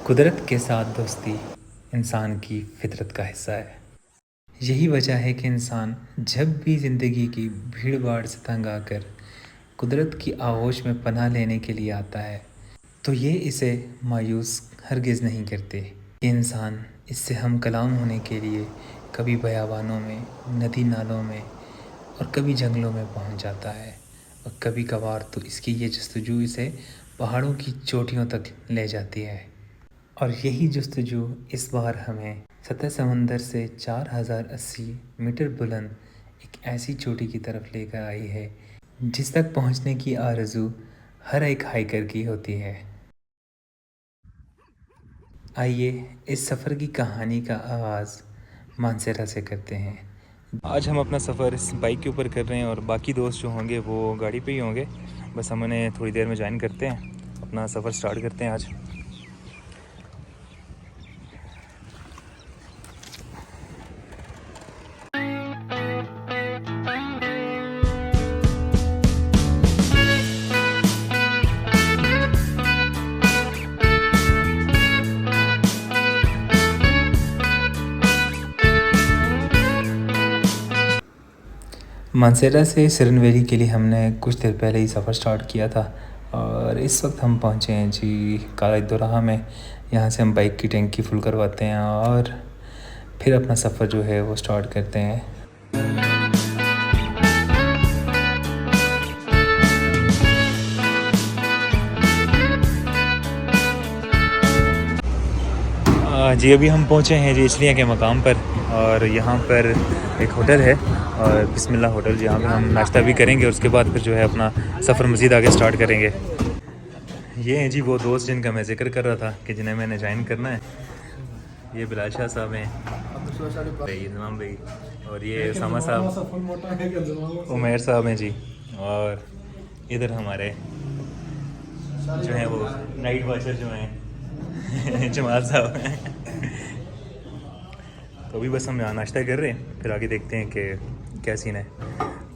कुदरत के साथ दोस्ती इंसान की फितरत का हिस्सा है। यही वजह है कि इंसान जब भी ज़िंदगी की भीड़ भाड़ से तंग आकर कुदरत की आगोश में पनाह लेने के लिए आता है तो ये इसे मायूस हरगिज़ नहीं करते। ये इंसान इससे हम कलाम होने के लिए कभी बयाबानों में, नदी नालों में और कभी जंगलों में पहुंच जाता है और कभी कभार तो इसकी ये जस्तजू इसे पहाड़ों की चोटियों तक ले जाती है। और यही जस्तजू इस बार हमें सतह समंदर से 4080 मीटर बुलंद एक ऐसी चोटी की तरफ लेकर आई है जिस तक पहुंचने की आरज़ू हर एक हाइकर की होती है। आइए इस सफ़र की कहानी का आगाज़ मानसेरा से करते हैं। आज हम अपना सफ़र इस बाइक के ऊपर कर रहे हैं और बाकी दोस्त जो होंगे वो गाड़ी पे ही होंगे। बस हम उन्हें थोड़ी देर में ज्वाइन करते हैं, अपना सफ़र स्टार्ट करते हैं आज। मानसेरा से सिरन वैली के लिए हमने कुछ देर पहले ही सफ़र स्टार्ट किया था और इस वक्त हम पहुँचे हैं जी काला दोराहा में। यहाँ से हम बाइक की टैंकी फुल करवाते हैं और फिर अपना सफ़र जो है वो स्टार्ट करते हैं। जी अभी हम पहुँचे हैं जी इचलियाँ के मकाम पर और यहाँ पर एक होटल है और बिस्मिल्लाह होटल, जहाँ पे हम नाश्ता भी करेंगे और उसके बाद फिर जो है अपना सफ़र मज़ीद आगे स्टार्ट करेंगे। ये हैं जी वो दोस्त जिनका मैं जिक्र कर रहा था कि जिन्हें मैंने ज्वाइन करना है। ये बिलाल शाह साहब हैं, इमाम भाई, और ये उसामा साहब, उमैर साहब हैं जी, और इधर हमारे जो हैं वो नाइट वॉचर जो हैं जमाल साहब हैं। तो अभी बस हम यहाँ नाश्ता कर रहे हैं, फिर आगे देखते हैं कि क्या सीन है।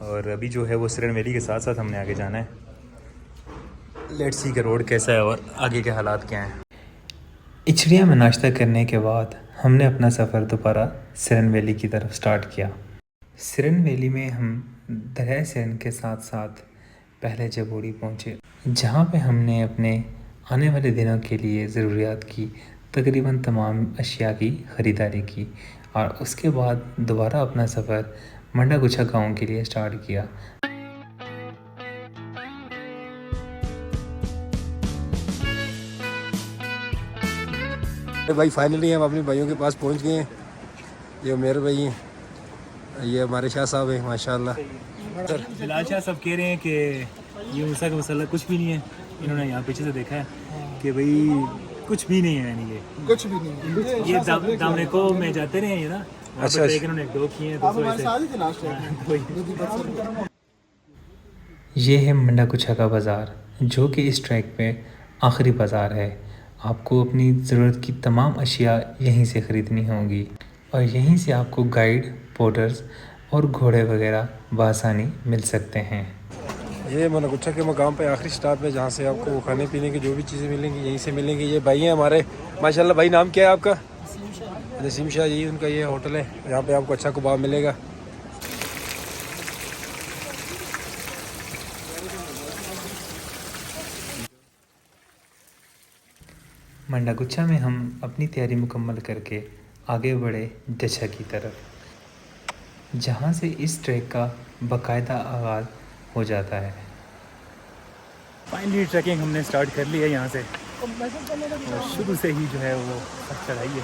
और अभी जो है वो सिरन वैली के साथ साथ हमने आगे जाना है। लेट्स सी का रोड कैसा है और आगे के हालात क्या हैं। इचलियाँ में नाश्ता करने के बाद हमने अपना सफ़र दोबारा सिरन वैली की तरफ स्टार्ट किया। सिरन वैली में हम दरिया सिरन के साथ साथ पहले जबोड़ी पहुँचे, जहाँ पे हमने अपने आने वाले दिनों के लिए ज़रूरियात की तकरीबन तमाम अशिया की ख़रीदारी की और उसके बाद दोबारा अपना सफ़र मंडागुच्छा गांव के लिए स्टार्ट किया। भाई फाइनली हम अपने भाइयों के पास पहुंच गए हैं। ये मेरे भाई हैं, ये हमारे शाह साहब हैं माशाल्लाह। सर बिलाल शाह सब कह रहे हैं कि ये मूसा का मसला कुछ भी नहीं है। इन्होंने यहाँ पीछे से देखा है कि भाई कुछ भी नहीं है, यानी ये कुछ भी नहीं है। ये दामने को में जाते रहे हैं ना। अच्छा, इन्होंने दो किए हैं। ये है मंडागुच्छा का बाज़ार, जो कि इस ट्रैक पे आखिरी बाज़ार है। आपको अपनी ज़रूरत की तमाम अशिया यहीं से ख़रीदनी होंगी और यहीं से आपको गाइड, पोर्टर्स और घोड़े वगैरह बआसानी मिल सकते हैं। ये मंडागुच्छा के मकाम पे आखिरी स्टॉप है, जहाँ से आपको खाने पीने की जो भी चीज़ें मिलेंगी यहीं से मिलेंगी। ये भाई हैं हमारे माशाल्लाह। भाई नाम क्या है आपका? नसीम शाह। यही उनका ये होटल है, यहाँ पे आपको अच्छा कबाब मिलेगा। मंडागुच्छा में हम अपनी तैयारी मुकम्मल करके आगे बढ़े डछा की तरफ, जहाँ से इस ट्रैक का बाकायदा आगाज़ हो जाता है। फाइनली ट्रैकिंग हमने स्टार्ट कर ली है यहाँ से और शुरू से ही जो है वो चढ़ाई है।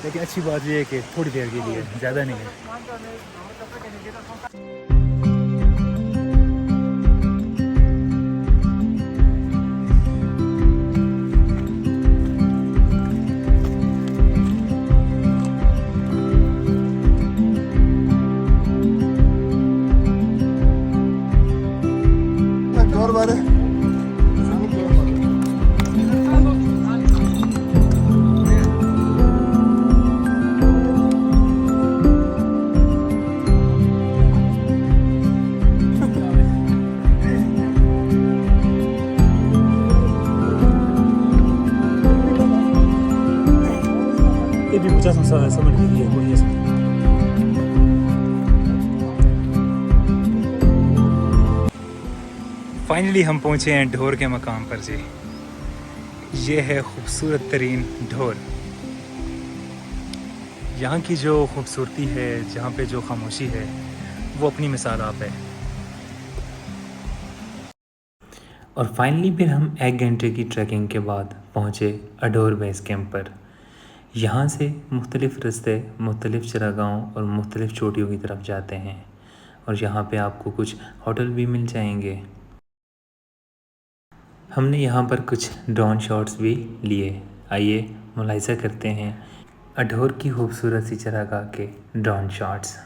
लेकिन अच्छी बात यह है कि थोड़ी देर के लिए, ज़्यादा नहीं है। 50 समझ लीजिए कोई ऐसा। फाइनली हम पहुँचे हैं ढोर के मकाम पर जी। ये है खूबसूरत तरीन ढोर। यहाँ की जो खूबसूरती है, जहाँ पे जो खामोशी है, वो अपनी मिसाल आप है। और फाइनली फिर हम 1 घंटे की ट्रैकिंग के बाद पहुँचे अडोर बेस कैंप पर। यहाँ से मुख्तलिफ़ रास्ते मुख्तलिफ़ चरागाहों और मुख्तलिफ़ चोटियों की तरफ जाते हैं, और यहाँ पे आपको कुछ होटल भी मिल जाएंगे। हमने यहाँ पर कुछ ड्रोन शॉट्स भी लिए। आइए मुलाहिज़ा करते हैं अडोर की खूबसूरत सी चरागाह के ड्रोन शॉट्स।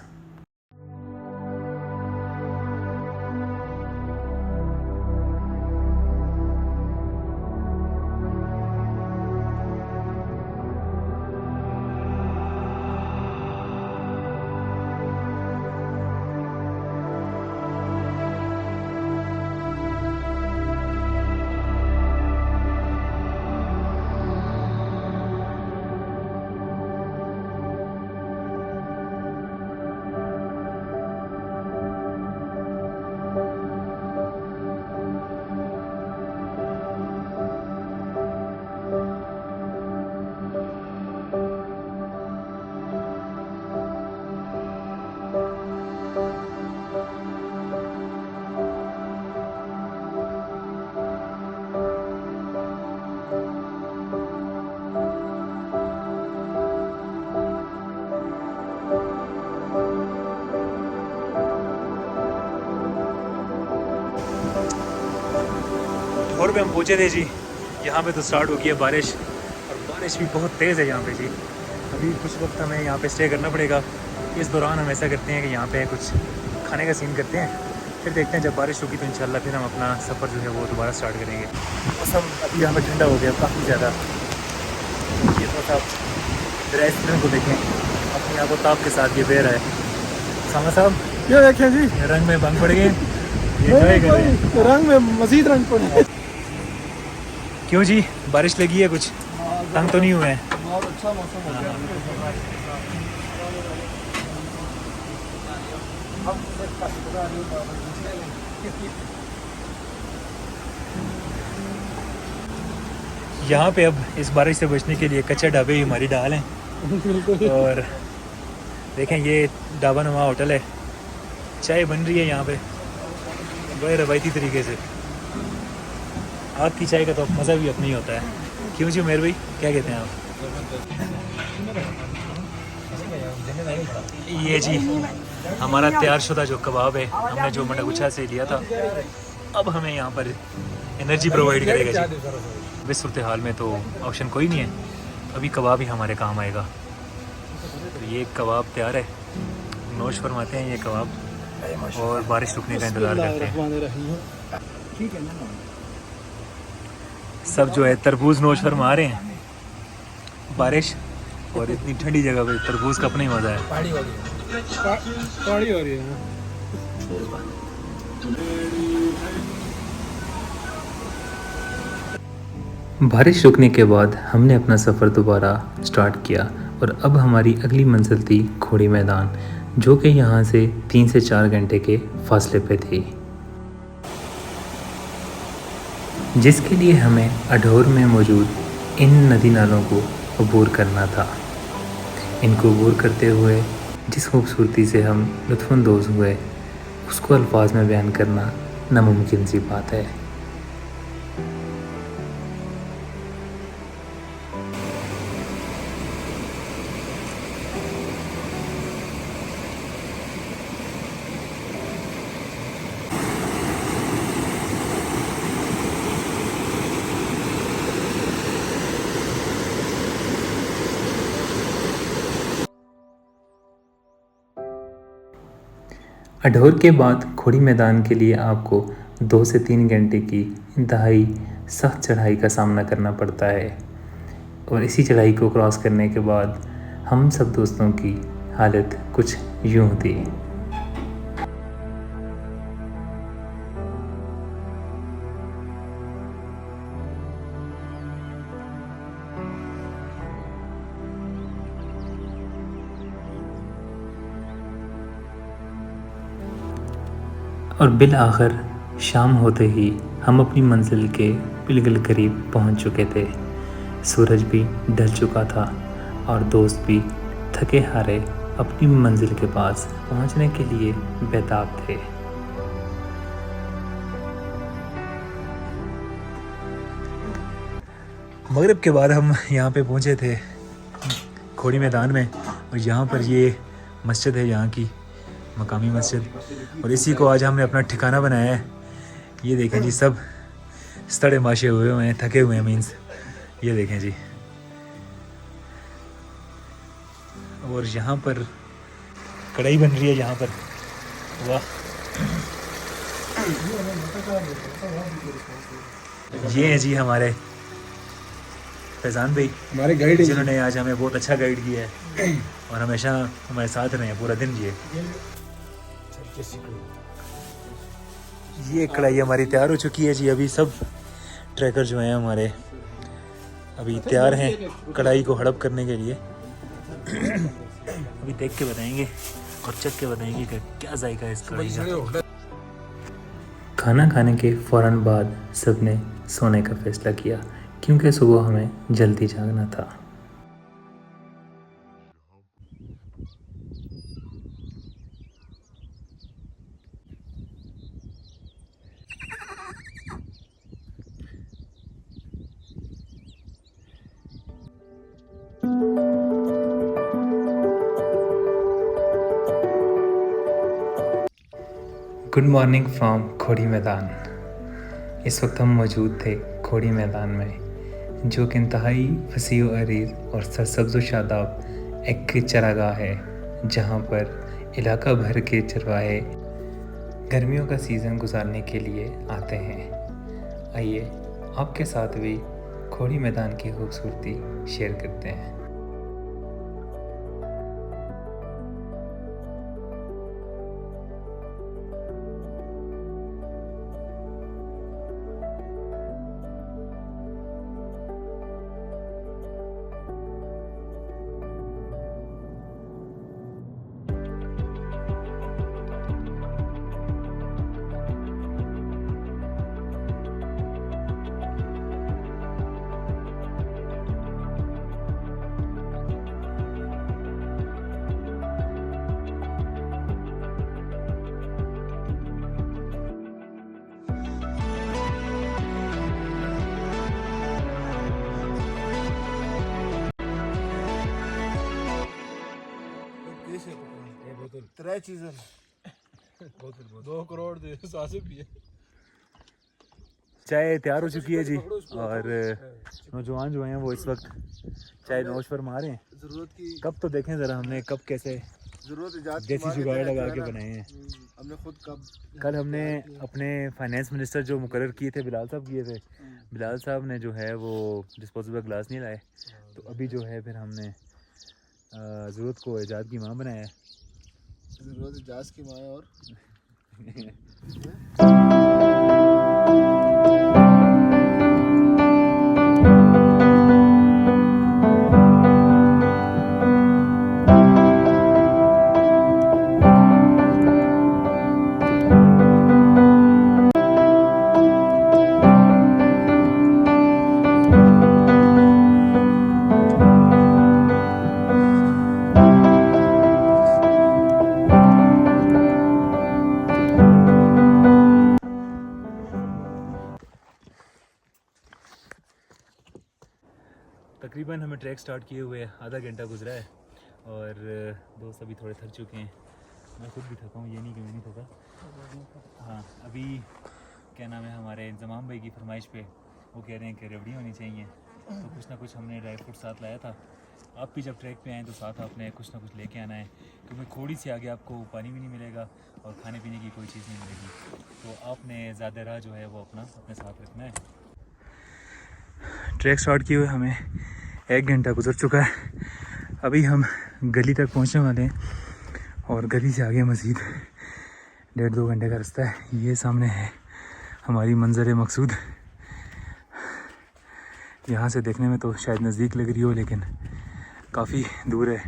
ढोर पे हम पहुँचे थे जी। यहाँ पे तो स्टार्ट हो गई है बारिश, और बारिश भी बहुत तेज़ है यहाँ पे जी। अभी कुछ वक्त हमें यहाँ पे स्टे करना पड़ेगा। इस दौरान हम ऐसा करते हैं कि यहाँ पे कुछ खाने का सीन करते हैं, फिर देखते हैं जब बारिश होगी तो इंशाल्लाह फिर हम अपना सफ़र जो है वो दोबारा स्टार्ट करेंगे। मौसम अभी यहाँ पर ठंडा हो गया काफ़ी ज़्यादा। ये थोड़ा सा ड्राई स्किन को देखें, अपने आप को ताप के साथ ये बेर है। सामा साहब ये देखें जी, रंग में भंग पड़ गए, ये कर रहे हैं। रंग में मजीद रंग पड़े। क्यों जी, बारिश लगी है, कुछ तंग तो नहीं हुए हैं? बहुत अच्छा मौसम हो गया। यहाँ पे अब इस बारिश से बचने के लिए कच्चे ढाबे ही हमारी डाल हैं। और देखें ये ढाबा नुमा होटल है, चाय बन रही है यहाँ पे बड़े रवायती तरीके से। आग की चाय का तो मज़ा भी अपना ही होता है। क्यों जी उमेर भाई, क्या कहते हैं आप? ये जी हमारा तैयारशुदा जो कबाब है, हमने जो मडगुच्छा से लिया था, अब हमें यहाँ पर एनर्जी प्रोवाइड करेगा जी। इस सूरत हाल में तो ऑप्शन कोई नहीं है, अभी कबाब ही हमारे काम आएगा। तो ये कबाब तैयार है, नोश फरमाते हैं ये कबाब, और बारिश रुकने का इंतज़ार करते हैं। ठीक है ना, सब जो है तरबूज नोश फरमा रहे हैं। बारिश और इतनी ठंडी जगह पे तरबूज का अपना ही मज़ा है। पहाड़ी हो रही है। बारिश रुकने के बाद हमने अपना सफ़र दोबारा स्टार्ट किया, और अब हमारी अगली मंजिल थी खोड़ी मैदान, जो कि यहाँ से 3 से 4 घंटे के फासले पे थी, जिसके लिए हमें अढोर में मौजूद इन नदी नालों को अबूर करना था। इनको अबूर करते हुए जिस खूबसूरती से हम लुत्फ़अंदोज़ हुए, उसको अल्फाज में बयान करना नामुमकिन सी बात है। अढोर के बाद खोड़ी मैदान के लिए आपको 2 से 3 घंटे की इंतहाई सख्त चढ़ाई का सामना करना पड़ता है, और इसी चढ़ाई को क्रॉस करने के बाद हम सब दोस्तों की हालत कुछ यूँ थी। और बिल आखिर शाम होते ही हम अपनी मंजिल के बिल्कुल करीब पहुंच चुके थे। सूरज भी ढल चुका था और दोस्त भी थके हारे अपनी मंजिल के पास पहुंचने के लिए बेताब थे। मगरिब के बाद हम यहाँ पे पहुँचे थे खोड़ी मैदान में, और यहाँ पर ये मस्जिद है, यहाँ की मकामी मस्जिद, और इसी को आज हमने अपना ठिकाना बनाया है। ये देखें जी, सब सड़े माशे हुए हैं, थके हुए हैं मीन्स, ये देखें जी। और यहाँ पर कढ़ाई बन रही है, यहाँ पर वाह। ये हैं जी हमारे फैज़ान भाई, हमारे गाइड जिन्होंने आज हमें बहुत अच्छा गाइड किया है और हमेशा हमारे साथ रहे हैं पूरा दिन। ये कढ़ाई हमारी तैयार हो चुकी है जी। अभी सब ट्रैकर जो हैं हमारे अभी तैयार हैं कढ़ाई को हड़प करने के लिए। अभी देख के बताएंगे और चख के बताएंगे कि क्या जायका है इस कढ़ाई का। खाना खाने के फ़ौरन बाद सबने सोने का फैसला किया, क्योंकि सुबह हमें जल्दी जागना था। गुड मॉर्निंग फ्रॉम खोड़ी मैदान। इस वक्त हम मौजूद थे खोड़ी मैदान में, जो कि इंतहाई वसीअ व अरीज़ और सरसब्ज़ व शादाब एक चरागाह है, जहाँ पर इलाका भर के चरवाहे गर्मियों का सीज़न गुजारने के लिए आते हैं। आइए आपके साथ भी खोड़ी मैदान की खूबसूरती शेयर करते हैं। त्रै चीज़ें 2 करोड़ दे सासे भी है। चाय तैयार हो चुकी है जी, और नौजवान जो हैं वो इस वक्त चाय नौश फरमा रहे हैं। जरूरत की कप तो देखें ज़रा, हमने कप कैसे जरूरत देसी जुगाड़ लगा के बनाए हैं। हमने खुद कल हमने अपने फाइनेंस मिनिस्टर जो मुकर्रर किए थे बिलाल साहब किए थे, बिलाल साहब ने जो है वो डिस्पोजेबल ग्लास नहीं लाए, तो अभी जो है फिर हमने ज़रूरत को ईजाद की माँ बनाया है। जरूरत इजाज़ की माँ और तकरीबन हमें ट्रैक स्टार्ट किए हुए आधा घंटा गुजरा है, और दोस्त अभी थोड़े थक चुके हैं। मैं खुद भी थका हूँ, ये नहीं कि मैं नहीं थका। हाँ, अभी क्या नाम है, हमारे इंतज़ाम भाई की फरमाइश पे वो कह रहे हैं कि रबड़ी होनी चाहिए, तो कुछ ना कुछ हमने ड्राई फ्रूट साथ लाया था। आप भी जब ट्रैक पे आएँ तो साथ आपने कुछ ना कुछ लेके आना है, क्योंकि खोड़ी से आगे आपको पानी भी नहीं मिलेगा और खाने पीने की कोई चीज़ नहीं मिलेगी, तो आपने ज़्यादा राह जो है वो अपने साथ रखना है। ट्रैक स्टार्ट किए हुए हमें 1 घंटा गुजर चुका है। अभी हम गली तक पहुंचने वाले हैं, और गली से आगे मज़ीद 1.5-2 घंटे का रास्ता है। ये सामने है हमारी मंज़र मकसूद। यहाँ से देखने में तो शायद नज़दीक लग रही हो, लेकिन काफ़ी दूर है।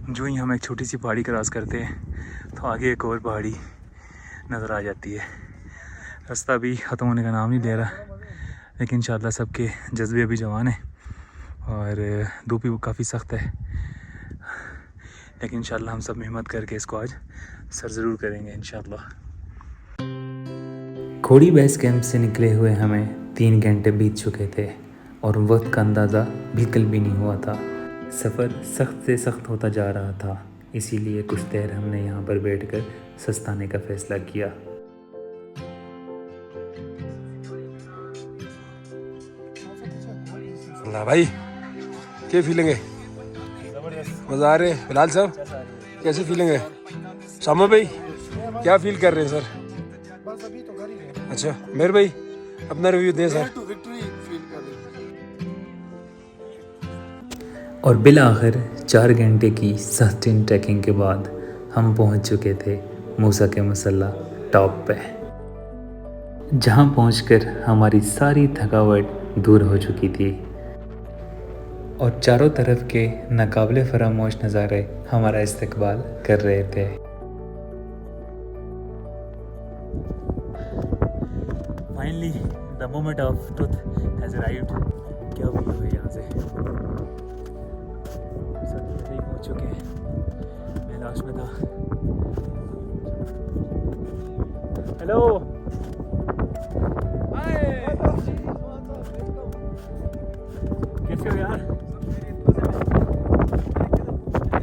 जो ही हम एक छोटी सी पहाड़ी क्रॉस करते हैं तो आगे एक और पहाड़ी नज़र आ जाती है। रास्ता भी ख़त्म होने का नाम नहीं ले रहा, लेकिन इंशाल्लाह सबके जज्बे अभी जवान है और धूप भी काफ़ी सख्त है, लेकिन इंशाल्लाह हम सब हिम्मत करके इसको आज सर ज़रूर करेंगे इंशाल्लाह। खोड़ी बेस कैंप से निकले हुए हमें 3 घंटे बीत चुके थे और वक्त का अंदाज़ा बिल्कुल भी नहीं हुआ था। सफ़र सख्त से सख्त होता जा रहा था, इसीलिए कुछ देर हमने यहाँ पर बैठकर सस्ताने का फ़ैसला किया। अल्लाह भाई, क्या फीलिंग है? मज़ा आ रहे हैं बिलाल साहब? कैसी फीलिंग है? शामा भाई क्या फील कर रहे हैं सर? बस अभी तो घर ही है। अच्छा मेहर भाई अपना रिव्यू दे सर। और बिल आखिर 4 घंटे की सस्टेन ट्रैकिंग के बाद हम पहुंच चुके थे मूसा के मसल्ला टॉप पे, जहां पहुंचकर हमारी सारी थकावट दूर हो चुकी थी और चारों तरफ के नाकाबिले फरामोश नज़ारे हमारा इस्तकबाल कर रहे थे। Finally the moment of truth has arrived. क्या व्यू है यहाँ से, सभी पहुँच चुके हैं। मैं लास्ट में था। हेलो कैसे हो यार?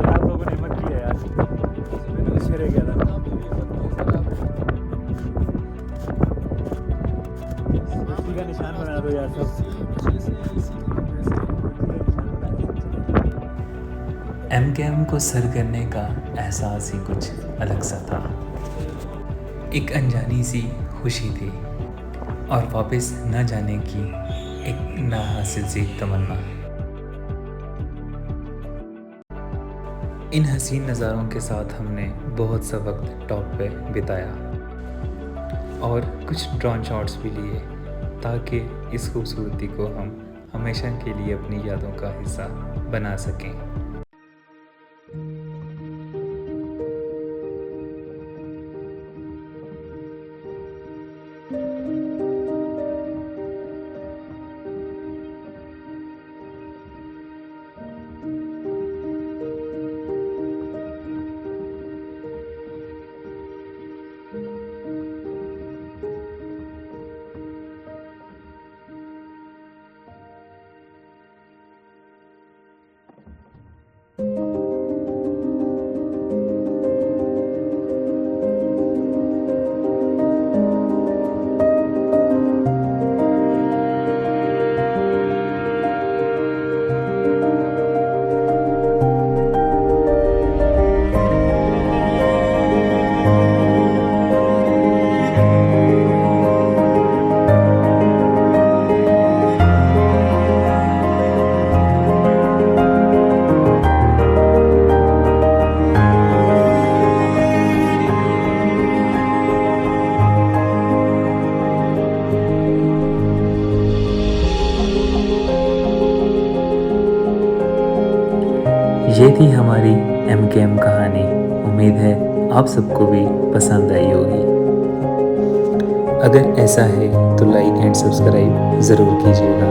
आप लोगों ने हिम्मत किया यार, मैं तो पीछे रह गया था। का निशान बना दो यार सब। MKM को सर करने का एहसास ही कुछ अलग सा था। एक अनजानी सी खुशी थी और वापस न जाने की एक नाहासिल सी तमन्ना। इन हसीन नज़ारों के साथ हमने बहुत सा वक्त टॉप पे बिताया और कुछ ड्रोन शॉट्स भी लिए, ताकि इस खूबसूरती को हम हमेशा के लिए अपनी यादों का हिस्सा बना सकें। ये थी हमारी MKM कहानी। उम्मीद है आप सबको भी पसंद आई होगी। अगर ऐसा है तो लाइक एंड सब्सक्राइब ज़रूर कीजिएगा।